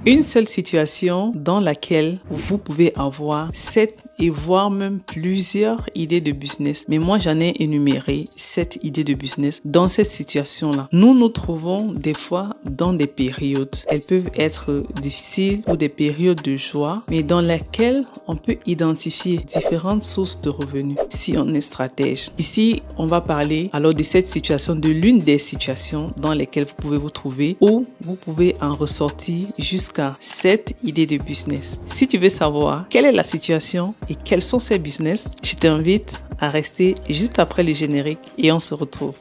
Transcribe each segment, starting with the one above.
Une seule situation dans laquelle vous pouvez avoir 7 et voire même plusieurs idées de business. Mais moi, j'en ai énuméré 7 idées de business dans cette situation-là. Nous nous trouvons des fois dans des périodes. Elles peuvent être difficiles ou des périodes de joie, mais dans lesquelles on peut identifier différentes sources de revenus si on est stratège. Ici, on va parler alors de cette situation, de l'une des situations dans lesquelles vous pouvez vous trouver, où vous pouvez en ressortir jusqu'à 7 idées de business. Si tu veux savoir quelle est la situation et quels sont ces business, je t'invite à rester juste après le générique et on se retrouve.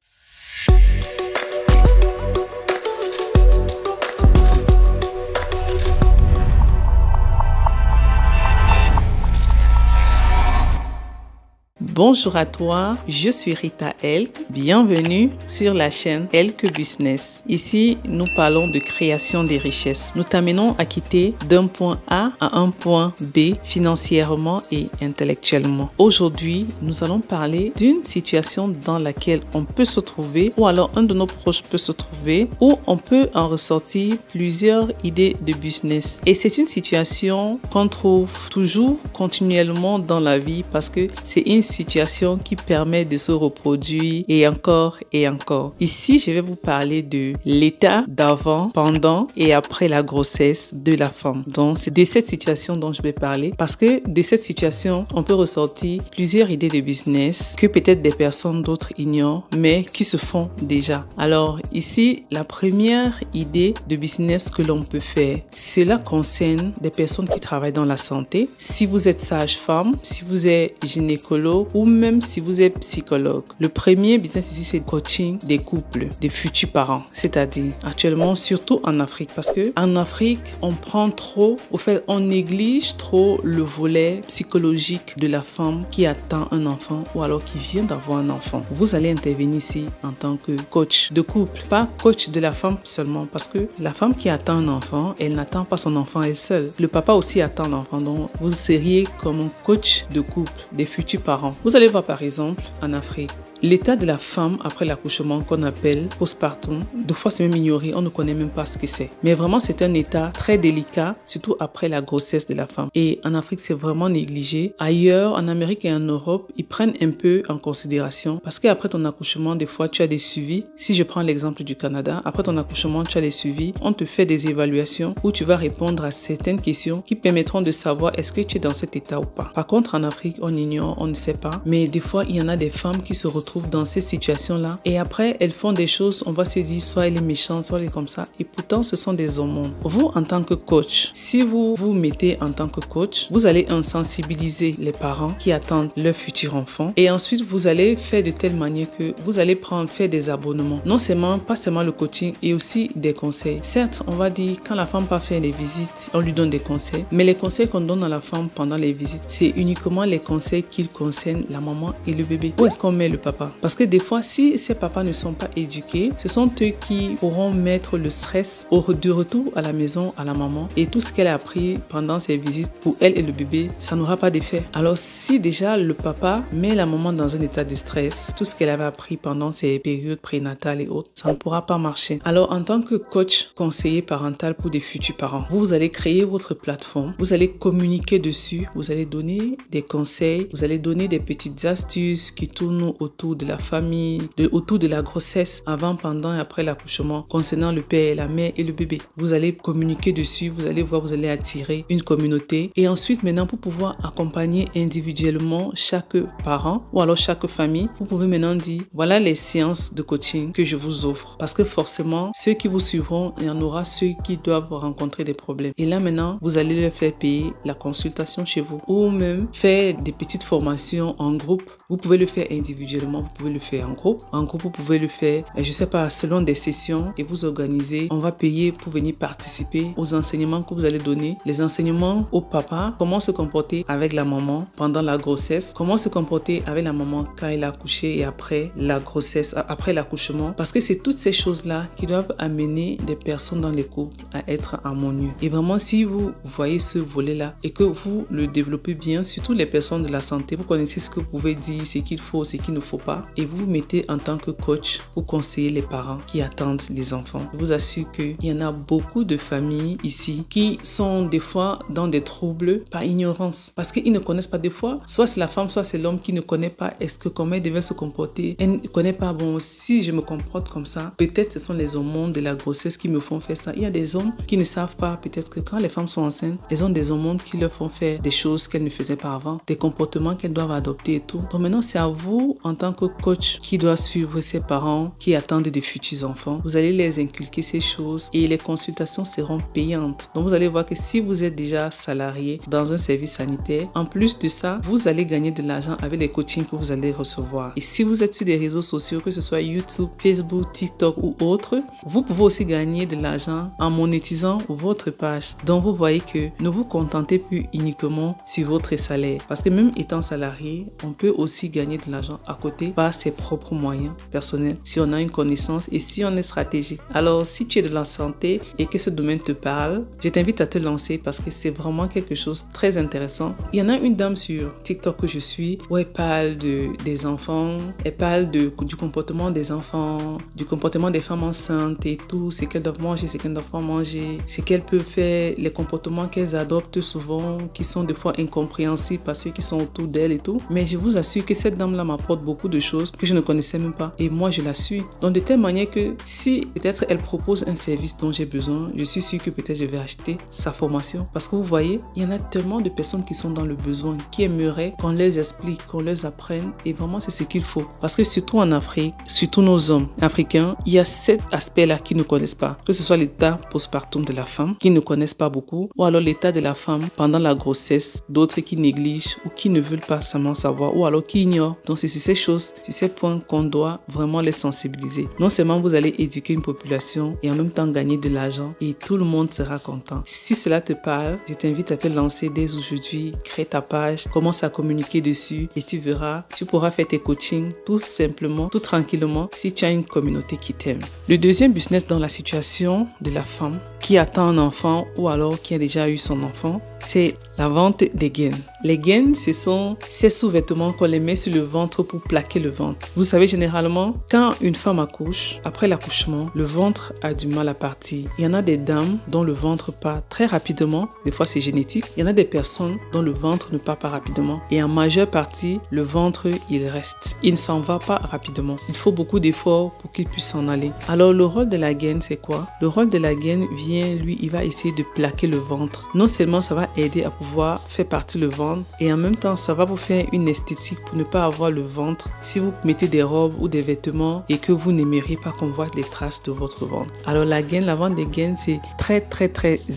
Bonjour à toi, je suis Rita Elk. Bienvenue sur la chaîne Elk Business. Ici, nous parlons de création des richesses. Nous t'amenons à quitter d'un point A à un point B financièrement et intellectuellement. Aujourd'hui, nous allons parler d'une situation dans laquelle on peut se trouver ou alors un de nos proches peut se trouver où on peut en ressortir plusieurs idées de business. Et c'est une situation qu'on trouve toujours continuellement dans la vie parce que c'est une situation qui permet de se reproduire et encore et encore. Ici, je vais vous parler de l'état d'avant, pendant et après la grossesse de la femme. Donc, c'est de cette situation dont je vais parler parce que de cette situation, on peut ressortir plusieurs idées de business que peut-être des personnes d'autres ignorent, mais qui se font déjà. Alors, ici, la première idée de business que l'on peut faire, cela concerne des personnes qui travaillent dans la santé. Si vous êtes sage-femme, si vous êtes gynécologue ou même si vous êtes psychologue. Le premier business ici, c'est le coaching des couples, des futurs parents. C'est-à-dire, actuellement, surtout en Afrique, parce que en Afrique, on prend trop, au fait, on néglige trop le volet psychologique de la femme qui attend un enfant ou alors qui vient d'avoir un enfant. Vous allez intervenir ici en tant que coach de couple, pas coach de la femme seulement, parce que la femme qui attend un enfant, elle n'attend pas son enfant elle seule. Le papa aussi attend l'enfant, donc vous seriez comme un coach de couple, des futurs parents. Vous allez voir par exemple en Afrique, l'état de la femme après l'accouchement qu'on appelle postpartum, deux fois c'est même ignoré, on ne connaît même pas ce que c'est. Mais vraiment c'est un état très délicat, surtout après la grossesse de la femme. Et en Afrique c'est vraiment négligé. Ailleurs, en Amérique et en Europe, ils prennent un peu en considération parce qu'après ton accouchement, des fois tu as des suivis. Si je prends l'exemple du Canada, après ton accouchement tu as des suivis, on te fait des évaluations où tu vas répondre à certaines questions qui permettront de savoir est-ce que tu es dans cet état ou pas. Par contre en Afrique, on ignore, on ne sait pas. Mais des fois il y en a des femmes qui se retrouvent dans ces situations-là et après elles font des choses, on va se dire soit elle est méchante, soit elle est comme ça et pourtant ce sont des hormones. Vous en tant que coach, si vous vous mettez en tant que coach, vous allez sensibiliser les parents qui attendent leur futur enfant et ensuite vous allez faire de telle manière que vous allez faire des abonnements. Non seulement, pas seulement le coaching et aussi des conseils. Certes, on va dire quand la femme part faire les visites, on lui donne des conseils, mais les conseils qu'on donne à la femme pendant les visites, c'est uniquement les conseils qui concernent la maman et le bébé. Où est-ce qu'on met le papa? Parce que des fois, si ces papas ne sont pas éduqués, ce sont eux qui pourront mettre le stress du retour à la maison à la maman et tout ce qu'elle a appris pendant ses visites pour elle et le bébé, ça n'aura pas d'effet. Alors si déjà le papa met la maman dans un état de stress, tout ce qu'elle avait appris pendant ses périodes prénatales et autres, ça ne pourra pas marcher. Alors en tant que coach conseiller parental pour des futurs parents, vous allez créer votre plateforme, vous allez communiquer dessus, vous allez donner des conseils, vous allez donner des petites astuces qui tournent autour de la famille, autour de la grossesse, avant, pendant et après l'accouchement, concernant le père et la mère et le bébé. Vous allez communiquer dessus, vous allez voir, vous allez attirer une communauté. Et ensuite, maintenant, pour pouvoir accompagner individuellement chaque parent ou alors chaque famille, vous pouvez maintenant dire, voilà les séances de coaching que je vous offre. Parce que forcément, ceux qui vous suivront, il y en aura ceux qui doivent rencontrer des problèmes. Et là, maintenant, vous allez leur faire payer la consultation chez vous ou même faire des petites formations en groupe. Vous pouvez le faire individuellement, vous pouvez le faire en groupe. En groupe, vous pouvez le faire, je sais pas, selon des sessions et vous organisez. On va payer pour venir participer aux enseignements que vous allez donner. Les enseignements au papa, comment se comporter avec la maman pendant la grossesse, comment se comporter avec la maman quand elle a accouché et après la grossesse, après l'accouchement. Parce que c'est toutes ces choses-là qui doivent amener des personnes dans les couples à être harmonieux. Et vraiment, si vous voyez ce volet-là et que vous le développez bien, surtout les personnes de la santé, vous connaissez ce que vous pouvez dire, ce qu'il faut, ce qu'il ne faut pas. pas et vous vous mettez en tant que coach pour conseiller les parents qui attendent les enfants. Je vous assure qu'il y en a beaucoup de familles ici qui sont des fois dans des troubles par ignorance parce qu'ils ne connaissent pas des fois, soit c'est la femme, soit c'est l'homme qui ne connaît pas comment elle devait se comporter. Elle ne connaît pas, bon, si je me comporte comme ça, peut-être ce sont les hormones de la grossesse qui me font faire ça. Il y a des hommes qui ne savent pas, peut-être que quand les femmes sont enceintes, elles ont des hormones qui leur font faire des choses qu'elles ne faisaient pas avant, des comportements qu'elles doivent adopter et tout. Donc maintenant, c'est à vous, en tant que coach, qui doit suivre ces parents qui attendent des futurs enfants. Vous allez les inculquer ces choses et les consultations seront payantes. Donc vous allez voir que si vous êtes déjà salarié dans un service sanitaire, en plus de ça, vous allez gagner de l'argent avec les coachings que vous allez recevoir. Et si vous êtes sur des réseaux sociaux, que ce soit YouTube, Facebook, TikTok ou autres, vous pouvez aussi gagner de l'argent en monétisant votre page. Donc vous voyez que ne vous contentez plus uniquement sur votre salaire. Parce que même étant salarié, on peut aussi gagner de l'argent à côté par ses propres moyens personnels si on a une connaissance et si on est stratégique. Alors si tu es de la santé et que ce domaine te parle, je t'invite à te lancer parce que c'est vraiment quelque chose de très intéressant. Il y en a une dame sur TikTok que je suis où elle parle des enfants, elle parle du comportement des enfants, du comportement des femmes enceintes et tout, ce qu'elles doivent manger, ce qu'elles ne doivent pas manger, ce qu'elles peuvent faire, les comportements qu'elles adoptent souvent, qui sont des fois incompréhensibles par ceux qui sont autour d'elles et tout. Mais je vous assure que cette dame-là m'apporte beaucoup de choses que je ne connaissais même pas. Et moi, je la suis. Donc, de telle manière que si peut-être elle propose un service dont j'ai besoin, je suis sûre que peut-être je vais acheter sa formation. Parce que vous voyez, il y en a tellement de personnes qui sont dans le besoin, qui aimeraient qu'on leur explique, qu'on leur apprenne. Et vraiment, c'est ce qu'il faut. Parce que surtout en Afrique, surtout nos hommes africains, il y a cet aspect-là qu'ils ne connaissent pas. Que ce soit l'état postpartum de la femme, qu'ils ne connaissent pas beaucoup, ou alors l'état de la femme pendant la grossesse, d'autres qui négligent ou qui ne veulent pas seulement savoir, ou alors qui ignorent. Donc c'est sur ces choses, sur ces points qu'on doit vraiment les sensibiliser. Non seulement vous allez éduquer une population et en même temps gagner de l'argent et tout le monde sera content. Si cela te parle, je t'invite à te lancer dès aujourd'hui, crée ta page, commence à communiquer dessus et tu verras, tu pourras faire tes coachings tout simplement, tout tranquillement si tu as une communauté qui t'aime. Le deuxième business dans la situation de la femme qui attend un enfant ou alors qui a déjà eu son enfant, c'est la vente des gaines. Les gaines, ce sont ces sous-vêtements qu'on les met sur le ventre pour plaquer le ventre. Vous savez, généralement, quand une femme accouche, après l'accouchement, le ventre a du mal à partir. Il y en a des dames dont le ventre part très rapidement. Des fois, c'est génétique. Il y en a des personnes dont le ventre ne part pas rapidement. Et en majeure partie, le ventre, il reste. Il ne s'en va pas rapidement. Il faut beaucoup d'efforts pour qu'il puisse s'en aller. Alors, le rôle de la gaine, c'est quoi? Le rôle de la gaine vient, lui, il va essayer de plaquer le ventre. Non seulement ça va aider à pouvoir faire partir le ventre, et en même temps, ça va vous faire une esthétique pour ne pas avoir le ventre. Si vous mettez des robes ou des vêtements et que vous n'aimeriez pas qu'on voit les traces de votre ventre. Alors la gaine, la vente des gaines, c'est très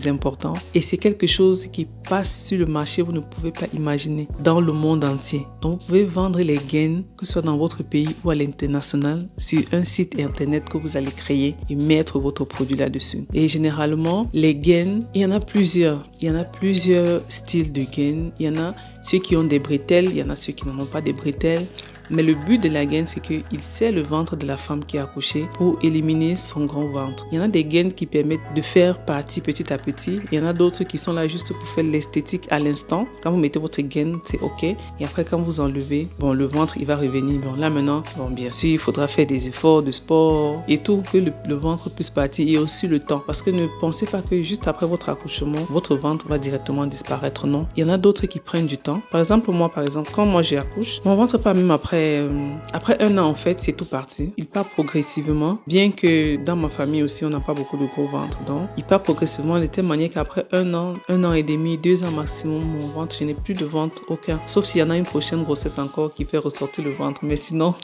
important et c'est quelque chose qui passe sur le marché, vous ne pouvez pas imaginer, dans le monde entier. Donc vous pouvez vendre les gaines, que ce soit dans votre pays ou à l'international, sur un site internet que vous allez créer et mettre votre produit là-dessus. Et généralement, les gaines, il y en a plusieurs. Il y en a plusieurs styles de gaines. Il y en a ceux qui ont des bretelles, il y en a ceux qui n'en ont pas des bretelles. Mais le but de la gaine, c'est qu'il serre le ventre de la femme qui a accouché pour éliminer son grand ventre. Il y en a des gaines qui permettent de faire partie petit à petit. Il y en a d'autres qui sont là juste pour faire l'esthétique à l'instant. Quand vous mettez votre gaine, c'est OK. Et après, quand vous enlevez, bon, le ventre, il va revenir. Bon, là maintenant, bon, bien sûr, il faudra faire des efforts de sport et tout, que le ventre puisse partir et aussi le temps. Parce que ne pensez pas que juste après votre accouchement, votre ventre va directement disparaître. Non. Il y en a d'autres qui prennent du temps. Par exemple, quand moi j'accouche, mon ventre part même après 1 an, en fait, c'est tout parti. Il part progressivement, bien que dans ma famille aussi, on n'a pas beaucoup de gros ventre. Donc, il part progressivement de telle manière qu'après 1 an et demi, 2 ans maximum, mon ventre, je n'ai plus de ventre aucun. Sauf s'il y en a une prochaine grossesse encore qui fait ressortir le ventre. Mais sinon,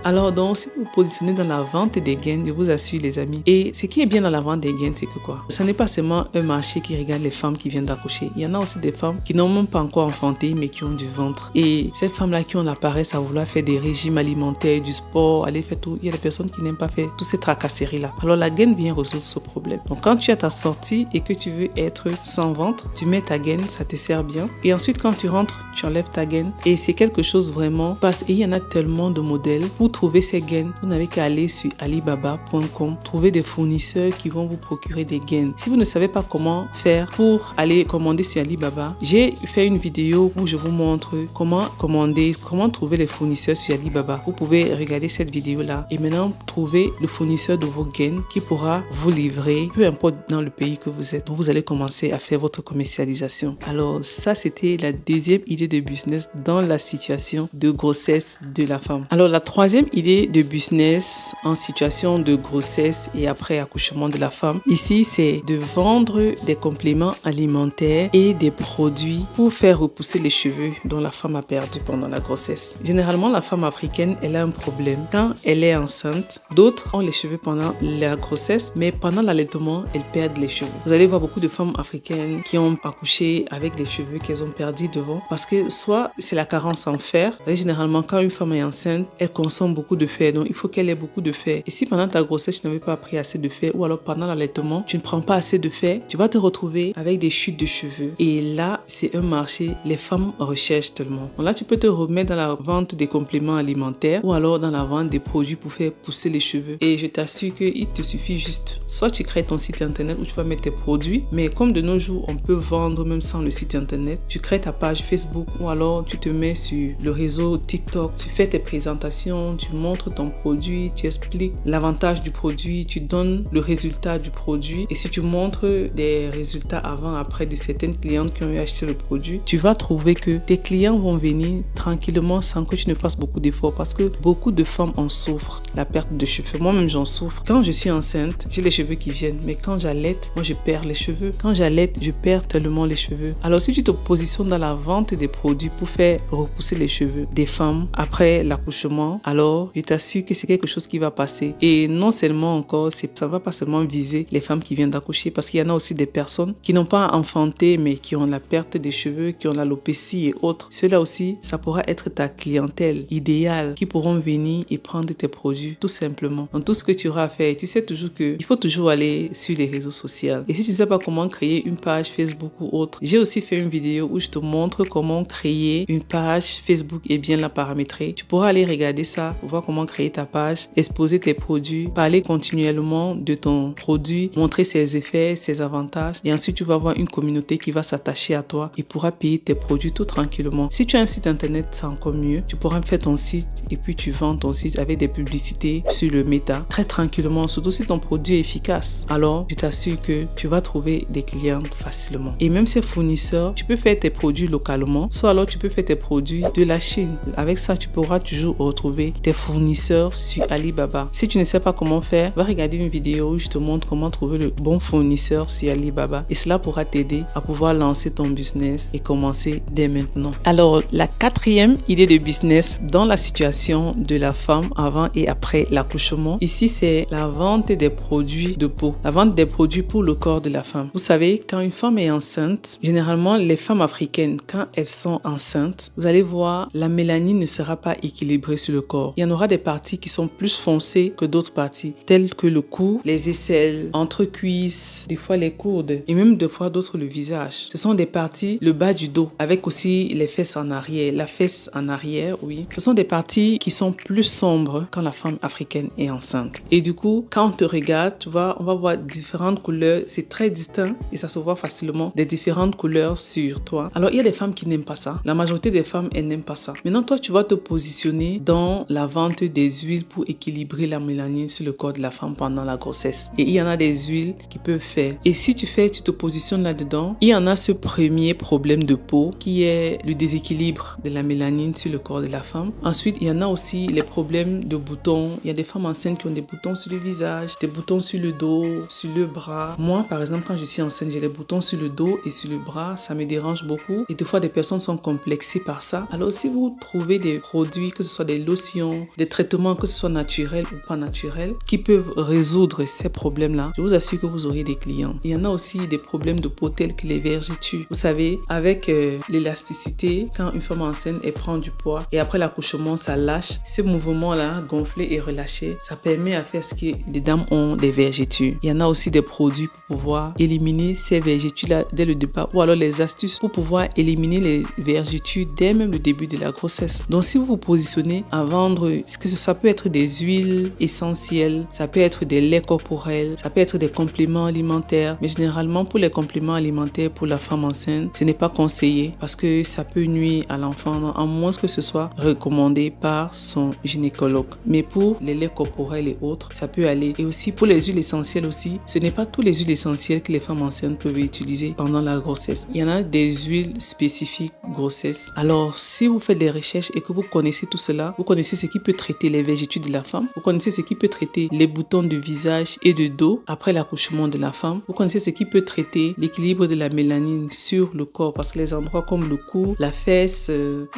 alors donc, si vous vous positionnez dans la vente des gaines, je vous assure les amis. Et ce qui est bien dans la vente des gaines, c'est que quoi? Ce n'est pas seulement un marché qui regarde les femmes qui viennent d'accoucher. Il y en a aussi des femmes qui n'ont même pas encore enfanté, mais qui ont du ventre. Et ces femmes-là qui ont la paresse à vouloir faire des régimes alimentaires, du sport, aller faire tout. Il y a des personnes qui n'aiment pas faire toutes ces tracasseries-là. Alors la gaine vient résoudre ce problème. Donc quand tu as ta sortie et que tu veux être sans ventre, tu mets ta gaine, ça te sert bien. Et ensuite quand tu rentres, tu enlèves ta gaine. Et c'est quelque chose vraiment, parce qu'il y en a tellement de modèles. Pour trouver ces gaines, vous n'avez qu'à aller sur alibaba.com, trouver des fournisseurs qui vont vous procurer des gaines. Si vous ne savez pas comment faire pour aller commander sur Alibaba, j'ai fait une vidéo où je vous montre comment commander, comment trouver les fournisseurs fournisseurs sur Alibaba. Vous pouvez regarder cette vidéo-là et maintenant trouver le fournisseur de vos gains qui pourra vous livrer, peu importe dans le pays que vous êtes. Donc, vous allez commencer à faire votre commercialisation. Alors, ça, c'était la deuxième idée de business dans la situation de grossesse de la femme. Alors, la troisième idée de business en situation de grossesse et après accouchement de la femme, ici, c'est de vendre des compléments alimentaires et des produits pour faire repousser les cheveux dont la femme a perdu pendant la grossesse. Généralement, la femme africaine, elle a un problème. Quand elle est enceinte, d'autres ont les cheveux pendant la grossesse, mais pendant l'allaitement, elles perdent les cheveux. Vous allez voir beaucoup de femmes africaines qui ont accouché avec des cheveux qu'elles ont perdus devant parce que soit c'est la carence en fer. Et généralement, quand une femme est enceinte, elle consomme beaucoup de fer, donc il faut qu'elle ait beaucoup de fer. Et si pendant ta grossesse, tu n'avais pas pris assez de fer ou alors pendant l'allaitement, tu ne prends pas assez de fer, tu vas te retrouver avec des chutes de cheveux. Et là, c'est un marché, les femmes recherchent tellement. Donc là, tu peux te remettre dans la vente des compléments alimentaires ou alors dans la vente des produits pour faire pousser les cheveux. Et je t'assure qu'il te suffit juste, soit tu crées ton site internet où tu vas mettre tes produits, mais comme de nos jours, on peut vendre même sans le site internet, tu crées ta page Facebook ou alors tu te mets sur le réseau TikTok, tu fais tes présentations, tu montres ton produit, tu expliques l'avantage du produit, tu donnes le résultat du produit et si tu montres des résultats avant, après de certaines clientes qui ont eu acheté le produit, tu vas trouver que tes clients vont venir tranquillement sans que tu ne fasses beaucoup d'efforts parce que beaucoup de femmes en souffrent, la perte de cheveux. Moi-même, j'en souffre. Quand je suis enceinte, j'ai les cheveux qui viennent, mais quand j'allaite, moi, je perds les cheveux. Quand j'allaite, je perds tellement les cheveux. Alors, si tu te positionnes dans la vente des produits pour faire repousser les cheveux des femmes après l'accouchement, alors, je t'assure que c'est quelque chose qui va passer. Et non seulement encore, ça ne va pas seulement viser les femmes qui viennent d'accoucher parce qu'il y en a aussi des personnes qui n'ont pas enfanté, mais qui ont la perte des cheveux, qui ont l'alopécie et autres. Cela aussi, ça pourra être ta clientèle idéale qui pourront venir et prendre tes produits tout simplement. Donc, tout ce que tu auras à faire, tu sais toujours qu'il faut toujours aller sur les réseaux sociaux. Et si tu ne sais pas comment créer une page Facebook ou autre, j'ai aussi fait une vidéo où je te montre comment créer une page Facebook et bien la paramétrer. Tu pourras aller regarder ça, voir comment créer ta page, exposer tes produits, parler continuellement de ton produit, montrer ses effets, ses avantages et ensuite tu vas avoir une communauté qui va s'attacher à toi et pourra payer tes produits tout tranquillement. Si tu as un site internet, c'est encore mieux. Tu pourras faire ton site et puis tu vends ton site avec des publicités sur le méta très tranquillement, surtout si ton produit est efficace. Alors, je t'assure que tu vas trouver des clients facilement. Et même ces fournisseurs, tu peux faire tes produits localement, soit alors tu peux faire tes produits de la Chine. Avec ça, tu pourras toujours retrouver tes fournisseurs sur Alibaba. Si tu ne sais pas comment faire, va regarder une vidéo où je te montre comment trouver le bon fournisseur sur Alibaba et cela pourra t'aider à pouvoir lancer ton business et commencer dès maintenant. Alors, la quatrième idée de business dans la situation de la femme avant et après l'accouchement, ici c'est la vente des produits de peau, la vente des produits pour le corps de la femme. Vous savez, quand une femme est enceinte, généralement les femmes africaines, quand elles sont enceintes, vous allez voir, la mélanine ne sera pas équilibrée sur le corps. Il y en aura des parties qui sont plus foncées que d'autres parties, telles que le cou, les aisselles, entre-cuisses, des fois les coudes et même des fois d'autres le visage. Ce sont des parties, le bas du dos, avec aussi les fesses en arrière, la fesse en arrière, oui. Ce sont des parties qui sont plus sombres quand la femme africaine est enceinte. Et du coup, quand on te regarde, tu vois, on va voir différentes couleurs. C'est très distinct et ça se voit facilement des différentes couleurs sur toi. Alors, il y a des femmes qui n'aiment pas ça. La majorité des femmes, elles n'aiment pas ça. Maintenant, toi, tu vas te positionner dans la vente des huiles pour équilibrer la mélanine sur le corps de la femme pendant la grossesse. Et il y en a des huiles qui peuvent faire. Et si tu te positionnes là-dedans, il y en a ce premier problème de peau qui est le déséquilibre de la mélanine sur le corps de la femme. Ensuite, il y en a aussi les problèmes de boutons. Il y a des femmes enceintes qui ont des boutons sur le visage, des boutons sur le dos, sur le bras. Moi, par exemple, quand je suis enceinte, j'ai les boutons sur le dos et sur le bras. Ça me dérange beaucoup. Et des fois, des personnes sont complexées par ça. Alors, si vous trouvez des produits, que ce soit des lotions, des traitements, que ce soit naturels ou pas naturels, qui peuvent résoudre ces problèmes-là, je vous assure que vous aurez des clients. Il y en a aussi des problèmes de peau tels que les vergetures. Vous savez, avec l'élasticité, quand une femme enceinte, elle prend du poids et après l'accouchement, ça lâche. Ce mouvement-là, gonflé et relâché, ça permet à faire ce que les dames ont des vergetures. Il y en a aussi des produits pour pouvoir éliminer ces vergetures-là dès le départ ou alors les astuces pour pouvoir éliminer les vergetures dès même le début de la grossesse. Donc, si vous vous positionnez à vendre, que ça peut être des huiles essentielles, ça peut être des laits corporels, ça peut être des compléments alimentaires, mais généralement pour les compléments alimentaires pour la femme enceinte, ce n'est pas conseillé parce que ça peut nuire à l'enfant, à moins que ce soit recommandé par son gynécologue. Mais pour les laits corporels et autres, ça peut aller. Et aussi pour les huiles essentielles aussi, ce n'est pas toutes les huiles essentielles que les femmes enceintes peuvent utiliser pendant la grossesse. Il y en a des huiles spécifiques grossesse. Alors, si vous faites des recherches et que vous connaissez tout cela, vous connaissez ce qui peut traiter les vergetures de la femme, vous connaissez ce qui peut traiter les boutons de visage et de dos après l'accouchement de la femme, vous connaissez ce qui peut traiter l'équilibre de la mélanine sur le corps, parce que les endroits comme le cou, la fesse,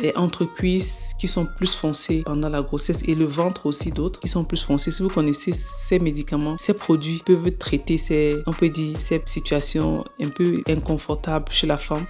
les entrecuisses qui sont plus foncés pendant la grossesse et le ventre aussi d'autres qui sont plus foncés. Si vous connaissez ces médicaments, ces produits peuvent traiter ces situations un peu inconfortables chez la femme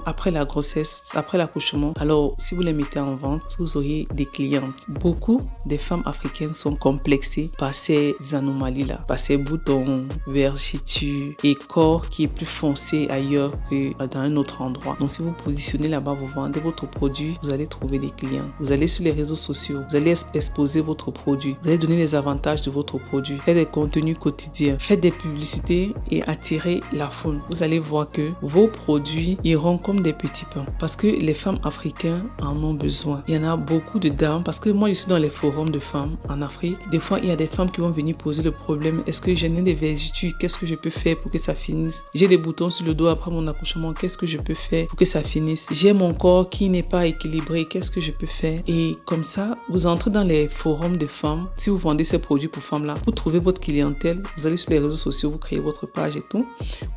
après la grossesse, après l'accouchement. Alors, si vous les mettez en vente, vous auriez des clientes. Beaucoup des femmes africaines sont complexées par ces anomalies-là, par ces boutons, vergetures et corps qui est plus foncé ailleurs que dans un autre endroit. Donc, si vous positionnez là-bas, vous vendez votre produit, vous allez trouver des clients. Vous allez sur les réseaux sociaux, vous allez exposer votre produit, vous allez donner les avantages de votre produit, faire des contenus quotidiens, faites des publicités et attirer la foule. Vous allez voir que vos produits iront comme des petits pains parce que les femmes africaines en ont besoin. Il y en a beaucoup de dames parce que moi je suis dans les forums de femmes en Afrique. Des fois il y a des femmes qui vont venir poser le problème: est-ce que j'ai des vergetures? Qu'est-ce que je peux faire pour que ça finisse? J'ai des boutons sur le dos après mon accouchement, qu'est-ce que je peux faire pour que ça finisse? J'ai mon corps qui n'est pas équilibré, qu'est-ce que je peux faire? Et comme ça, vous entrez dans les forums de femmes. Si vous vendez ces produits pour femmes là, vous trouvez votre clientèle, vous allez sur les réseaux sociaux, vous créez votre page et tout.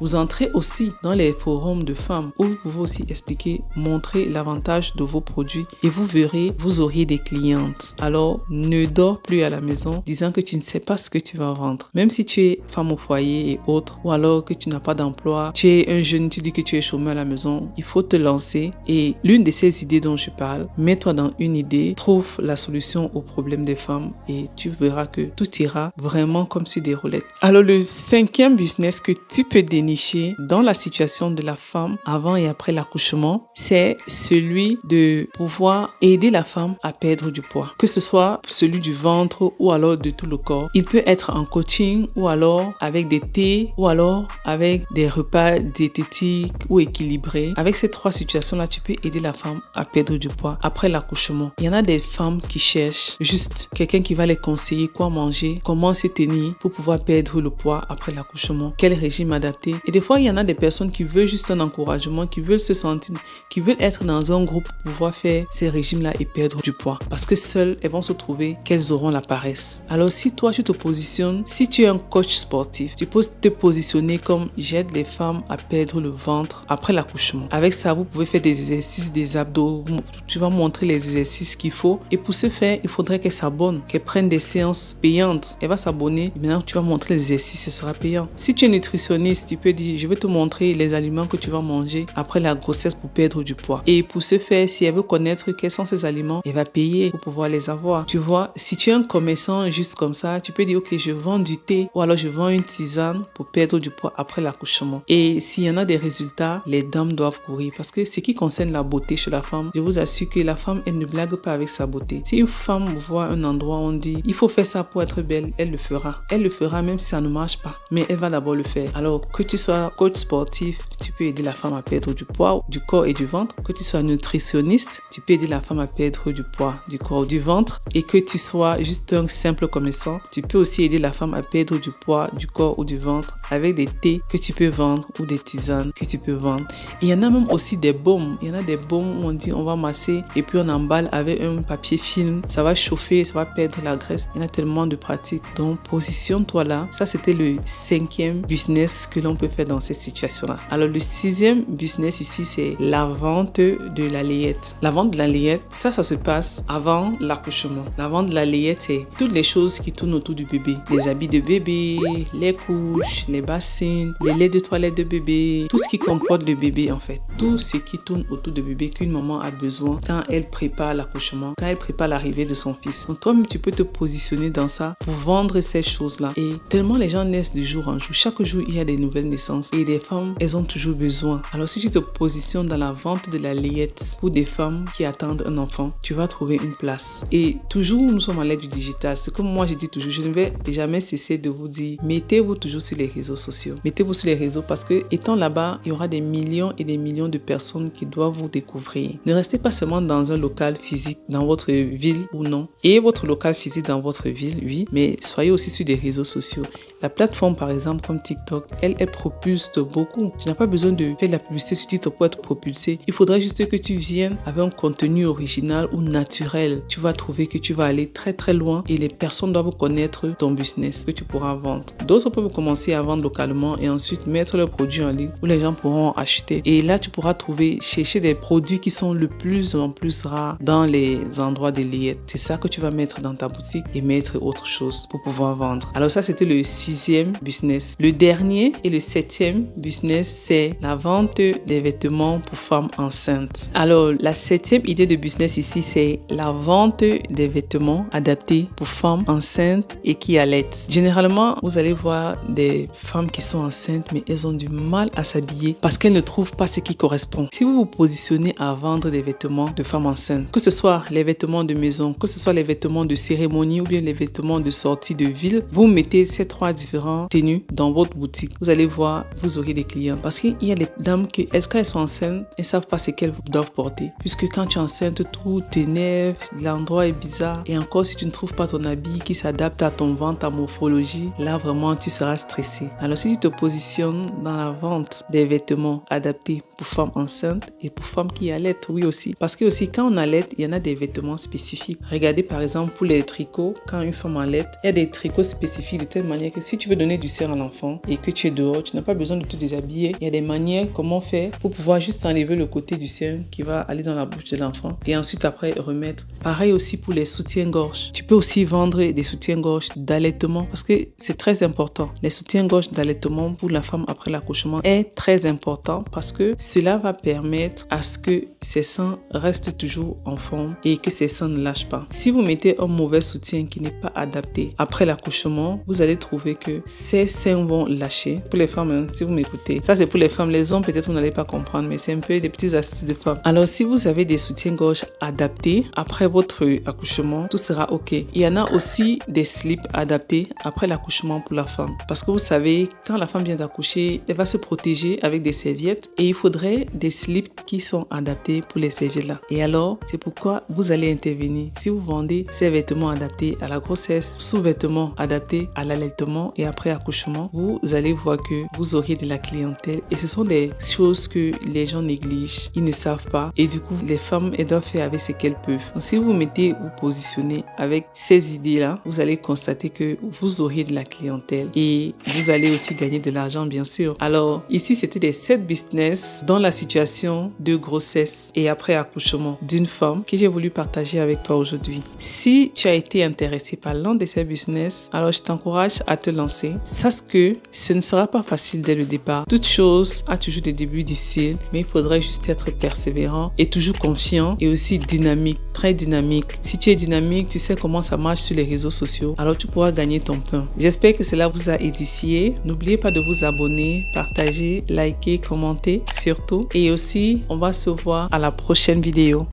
Vous entrez aussi dans les forums de femmes où vous pouvez aussi expliquer, montrer l'avantage de vos produits et vous verrez, vous auriez des clientes. Alors, ne dors plus à la maison disant que tu ne sais pas ce que tu vas vendre. Même si tu es femme au foyer et autres, ou alors que tu n'as pas d'emploi, tu es un jeune, tu dis que tu es chômeur à la maison, il faut te lancer. Et l'une de ces idées dont je parle, mets-toi dans une idée, trouve la solution au problème des femmes et tu verras que tout ira vraiment comme sur des roulettes. Alors, le cinquième business que tu peux dénicher dans la situation de la femme avant et après l'accouchement, c'est celui de pouvoir aider la femme à perdre du poids. Que ce soit celui du ventre ou alors de tout le corps. Il peut être en coaching ou alors avec des thés ou alors avec des repas diététiques ou équilibrés. Avec ces trois situations-là, tu peux aider la femme à perdre du poids après l'accouchement. Il y en a des femmes qui cherchent juste quelqu'un qui va les conseiller quoi manger, comment se tenir pour pouvoir perdre le poids après l'accouchement, quel régime adapter. Et des fois, il y en a des personnes qui veulent juste un encouragement, qui veulent se sentir, qui veulent être dans un groupe pour pouvoir faire ces régimes-là et perdre du poids. Parce que seules, elles vont se trouver qu'elles auront la paresse. Alors, si toi, tu te positionnes, si tu es un coach sportif, tu peux te positionner comme j'aide les femmes à perdre le ventre après l'accouchement. Avec ça, vous pouvez faire des exercices, des abdos. Tu vas montrer les exercices qu'il faut. Et pour ce faire, il faudrait qu'elle s'abonne, qu'elle prenne des séances payantes. Elle va s'abonner. Maintenant, tu vas montrer les exercices, ce sera payant. Si tu es nutritionniste, tu peux dire, je vais te montrer les aliments que tu vas manger après la grossesse pour perdre du poids. Et pour ce faire, si elle veut connaître quels sont ces aliments, elle va payer pour pouvoir les avoir. Tu vois, si tu es un commerçant juste comme ça, tu peux dire, ok, je vends du thé ou alors je vends une tisane pour perdre du poids après l'accouchement. Et s'il y en a des résultats, les dames doivent courir parce que ce qui concerne la beauté chez la femme, je vous assure que la femme, elle ne blague pas avec sa beauté. Si une femme voit un endroit où on dit, il faut faire ça pour être belle, elle le fera. Elle le fera même si ça ne marche pas. Mais elle va d'abord le faire. Alors, que tu sois coach sportif, tu peux aider la femme à perdre du poids, du corps et du ventre. Que tu sois nutritionniste, tu peux aider la femme à perdre du poids, du corps, du ventre. Et que tu sois juste un simple commerçant, tu peux aussi aider la femme à perdre du poids, du corps ou du ventre avec des thés que tu peux vendre ou des tisanes que tu peux vendre. Et il y en a même aussi des baumes. Il y en a des baumes où on dit on va masser et puis on emballe avec un papier film. Ça va chauffer, ça va perdre la graisse. Il y en a tellement de pratiques. Donc, positionne-toi là. Ça, c'était le cinquième business que l'on peut faire dans cette situation-là. Alors, le sixième business ici, c'est la vente de la layette. La vente de la layette, ça se passe avant l'accouchement. La vente de la layette, c'est toutes les choses qui tournent autour du bébé. Les habits de bébé, les couches, les bassines, les laits de toilette de bébé, tout ce qui comporte le bébé en fait. Tout ce qui tourne autour du bébé qu'une maman a besoin quand elle prépare l'accouchement, quand elle prépare l'arrivée de son fils. Donc toi-même, tu peux te positionner dans ça pour vendre ces choses-là. Et tellement les gens naissent de jour en jour. Chaque jour, il y a des nouvelles naissances. Et les femmes, elles ont toujours besoin. Alors si tu te positionnes dans la vente de la layette pour des femmes qui attendent un enfant, tu vas trouver une place. Et toujours, nous sommes à l'ère du digital. C'est comme moi, je dis toujours, je ne vais jamais cesser de vous dire, mettez-vous toujours sur les réseaux sociaux. Mettez-vous sur les réseaux parce que étant là-bas, il y aura des millions et des millions de personnes qui doivent vous découvrir. Ne restez pas seulement dans un local physique dans votre ville ou non. Ayez votre local physique dans votre ville, oui, mais soyez aussi sur des réseaux sociaux. La plateforme, par exemple, comme TikTok, elle propulse beaucoup. Tu n'as pas besoin de faire de la publicité sur TikTok pour être propulsé. Il faudrait juste que tu viennes avec un contenu original ou naturel. Tu vas trouver que tu vas aller très très loin et les personnes doivent connaître ton business que tu pourras vendre. D'autres peuvent commencer à vendre localement et ensuite mettre leurs produits en ligne où les gens pourront acheter. Et là, tu pourras chercher des produits qui sont de plus en plus rares dans les endroits des layette. C'est ça que tu vas mettre dans ta boutique et mettre autre chose pour pouvoir vendre. Alors ça, c'était le 6e business. Le dernier et le 7e business, c'est la vente des vêtements pour femmes enceintes. Alors, la 7e idée de business ici, c'est la vente des vêtements adaptés pour femmes enceintes et qui allaitent. Généralement, vous allez voir des femmes qui sont enceintes, mais elles ont du mal à s'habiller parce qu'elles ne trouvent pas ce qui correspond. Si vous vous positionnez à vendre des vêtements de femmes enceintes, que ce soit les vêtements de maison, que ce soit les vêtements de cérémonie ou bien les vêtements de sortie de ville, vous mettez ces 3 différentes tenues dans votre boutique. Vous allez voir, vous aurez des clients. Parce qu'il y a des dames qui, quand elles sont enceintes, elles ne savent pas ce qu'elles doivent porter. Puisque quand tu es enceinte, tout t'énerve, l'endroit est bizarre. Et encore, si tu ne trouves pas ton habit qui s'adapte à ton ventre, ta morphologie, là vraiment, tu seras stressé. Alors si tu te positionnes dans la vente des vêtements adaptés pour femmes enceintes et pour femmes qui allaitent, oui aussi. Parce que aussi, quand on allaite, il y en a des vêtements spécifiques. Regardez par exemple pour les tricots, quand une femme allaite, il y a des tricots spécifiques de telle manière que si tu veux donner du sein à l'enfant et que tu es dehors, tu n'as pas besoin de te déshabiller. Il y a des manières comment faire pour pouvoir juste enlever le côté du sein qui va aller dans la bouche de l'enfant et ensuite après remettre. Pareil aussi pour les soutiens-gorge. Tu peux aussi vendre des soutiens-gorge d'allaitement parce que c'est très important. Les soutiens-gorge d'allaitement pour la femme après l'accouchement est très important parce que cela va permettre à ce que ses seins restent toujours en forme et que ses seins ne lâchent pas. Si vous mettez un mauvais soutien qui n'est pas adapté après l'accouchement, vous allez trouver que ces seins vont lâcher. Pour les femmes, hein, si vous m'écoutez, ça c'est pour les femmes. Les hommes, peut-être vous n'allez pas comprendre, mais c'est un peu des petites astuces de femmes. Alors si vous avez des soutiens-gorge adaptés après votre accouchement, tout sera ok. Il y en a aussi des slips adaptés après l'accouchement pour la femme. Parce que vous savez, quand la femme vient d'accoucher, elle va se protéger avec des serviettes et il faudrait des slips qui sont adaptés pour les serviettes là. Et alors, c'est pourquoi vous allez intervenir. Si vous vendez ces vêtements adaptés à la grossesse, sous-vêtements adaptés à l'allaitement et après accouchement, vous allez voir que vous aurez de la clientèle et ce sont des choses que les gens négligent, ils ne savent pas et du coup, les femmes, elles doivent faire avec ce qu'elles peuvent. Donc, si vous vous positionnez avec ces idées-là, vous allez constater que vous aurez de la clientèle et vous allez aussi gagner de l'argent, bien sûr. Alors, ici, c'était des 7 business dans la situation de grossesse et après accouchement d'une femme que j'ai voulu partager avec toi aujourd'hui. Si tu as été intéressé par l'un de ces business, alors je t'encourage à te lancer. Sache que ce ne sera pas facile dès le départ. Toute chose a toujours des débuts difficiles, mais il faudrait juste être persévérant et toujours confiant et aussi dynamique, très dynamique. Si tu es dynamique, tu sais comment ça marche sur les réseaux sociaux, alors tu pourras gagner ton pain. J'espère que cela vous a édifié. N'oubliez pas de vous abonner, partager, liker, commenter surtout. Et aussi, on va se voir à la prochaine vidéo.